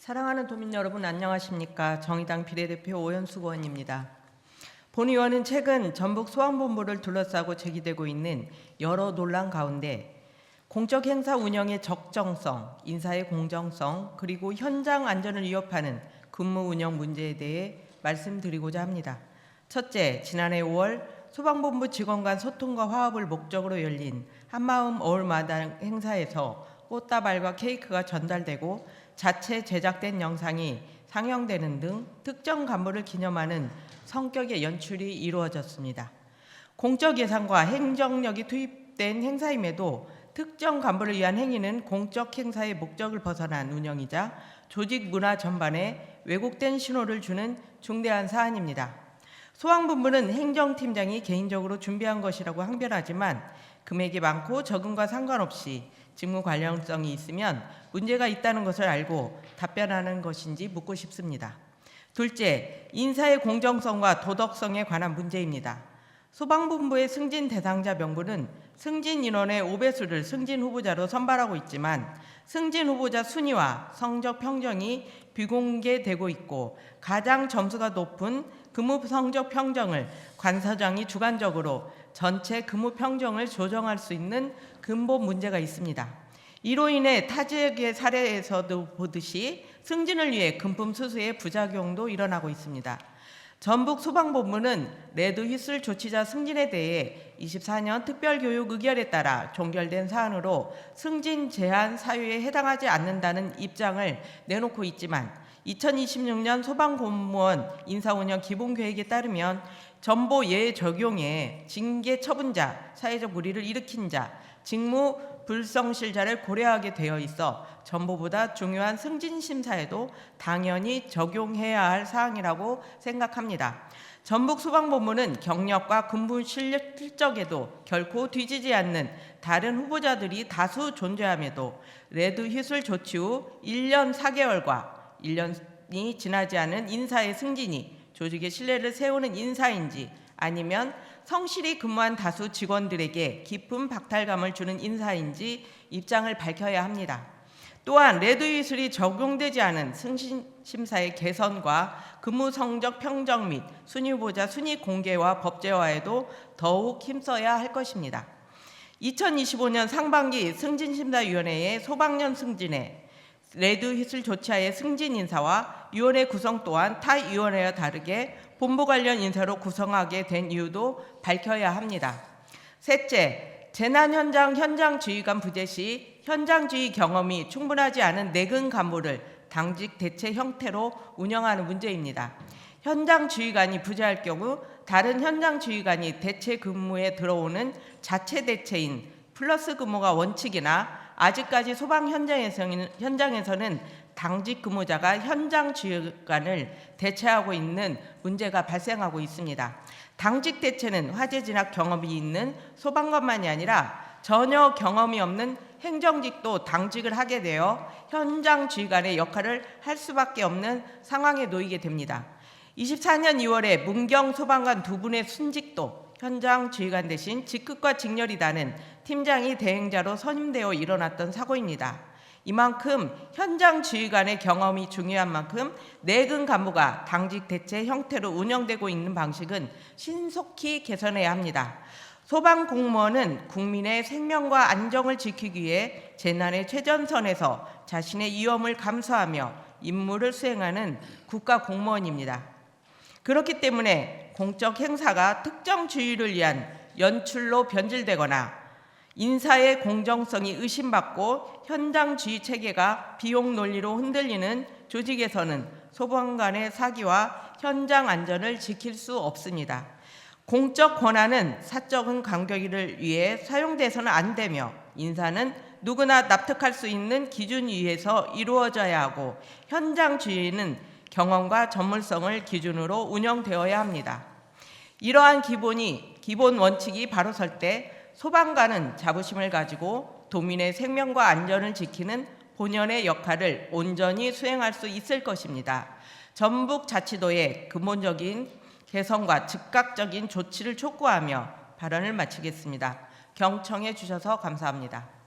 사랑하는 도민 여러분 안녕하십니까. 정의당 비례대표 오연숙 의원입니다. 본 의원은 최근 전북 소방본부를 둘러싸고 제기되고 있는 여러 논란 가운데 공적 행사 운영의 적정성, 인사의 공정성, 그리고 현장 안전을 위협하는 근무 운영 문제에 대해 말씀드리고자 합니다. 첫째, 지난해 5월 소방본부 직원 간 소통과 화합을 목적으로 열린 한마음 어울마당 행사에서 꽃다발과 케이크가 전달되고 자체 제작된 영상이 상영되는 등 특정 간부를 기념하는 성격의 연출이 이루어졌습니다. 공적 예산과 행정력이 투입된 행사임에도 특정 간부를 위한 행위는 공적 행사의 목적을 벗어난 운영이자 조직 문화 전반에 왜곡된 신호를 주는 중대한 사안입니다. 소방본부는 행정팀장이 개인적으로 준비한 것이라고 항변하지만 금액이 많고 적음과 상관없이 직무 관련성이 있으면 문제가 있다는 것을 알고 답변하는 것인지 묻고 싶습니다. 둘째, 인사의 공정성과 도덕성에 관한 문제입니다. 소방본부의 승진 대상자 명부는 승진 인원의 5배수를 승진 후보자로 선발하고 있지만 승진 후보자 순위와 성적 평정이 비공개되고 있고 가장 점수가 높은 근무 성적 평정을 관서장이 주관적으로 전체 근무 평정을 조정할 수 있는 근본 문제가 있습니다. 이로 인해 타 지역의 사례에서도 보듯이 승진을 위해 금품 수수의 부작용도 일어나고 있습니다. 전북 소방본부는 레드 휘슬 조치자 승진에 대해 24년 특별교육 의결에 따라 종결된 사안으로 승진 제한 사유에 해당하지 않는다는 입장을 내놓고 있지만 2026년 소방공무원 인사운영 기본계획에 따르면 전보 예외 적용에 징계 처분자, 사회적 무리를 일으킨 자, 직무 불성실자를 고려하게 되어 있어 전보보다 중요한 승진 심사에도 당연히 적용해야 할 사항이라고 생각합니다. 전북 소방본부는 경력과 근무 실적에도 결코 뒤지지 않는 다른 후보자들이 다수 존재함에도 레드 휘슬 조치 후 1년 4개월과 1년이 지나지 않은 인사의 승진이 조직의 신뢰를 세우는 인사인지 아니면 성실히 근무한 다수 직원들에게 깊은 박탈감을 주는 인사인지 입장을 밝혀야 합니다. 또한 레드 휘슬이 적용되지 않은 승진 심사의 개선과 근무 성적 평정 및 순위 후보자 순위 공개와 법제화에도 더욱 힘써야 할 것입니다. 2025년 상반기 승진심사위원회의 소방연 승진에 레드 휘슬 조치하의 승진 인사와 위원회 구성 또한 타 위원회와 다르게 본부 관련 인사로 구성하게 된 이유도 밝혀야 합니다. 셋째, 재난 현장 지휘관 부재 시 현장 지휘 경험이 충분하지 않은 내근 간부를 당직 대체 형태로 운영하는 문제입니다. 현장 지휘관이 부재할 경우 다른 현장 지휘관이 대체 근무에 들어오는 자체 대체인 플러스 근무가 원칙이나 아직까지 소방 현장에서는 당직 근무자가 현장 지휘관을 대체하고 있는 문제가 발생하고 있습니다. 당직 대체는 화재 진압 경험이 있는 소방관만이 아니라 전혀 경험이 없는 행정직도 당직을 하게 되어 현장 지휘관의 역할을 할 수밖에 없는 상황에 놓이게 됩니다. 24년 2월에 문경 소방관 2분의 순직도 현장 지휘관 대신 직급과 직렬이 다른 팀장이 대행자로 선임되어 일어났던 사고입니다. 이만큼 현장 지휘관의 경험이 중요한 만큼 내근 간부가 당직 대체 형태로 운영되고 있는 방식은 신속히 개선해야 합니다. 소방 공무원은 국민의 생명과 안정을 지키기 위해 재난의 최전선에서 자신의 위험을 감수하며 임무를 수행하는 국가 공무원입니다. 그렇기 때문에 공적 행사가 특정 지위를 위한 연출로 변질되거나 인사의 공정성이 의심받고 현장 지휘 체계가 비용 논리로 흔들리는 조직에서는 소방관의 사기와 현장 안전을 지킬 수 없습니다. 공적 권한은 사적인 간격을 위해 사용돼서는 안 되며 인사는 누구나 납득할 수 있는 기준 위에서 이루어져야 하고 현장 지휘는 경험과 전문성을 기준으로 운영되어야 합니다. 이러한 기본 원칙이 바로 설 때 소방관은 자부심을 가지고 도민의 생명과 안전을 지키는 본연의 역할을 온전히 수행할 수 있을 것입니다. 전북자치도의 근본적인 개선과 즉각적인 조치를 촉구하며 발언을 마치겠습니다. 경청해 주셔서 감사합니다.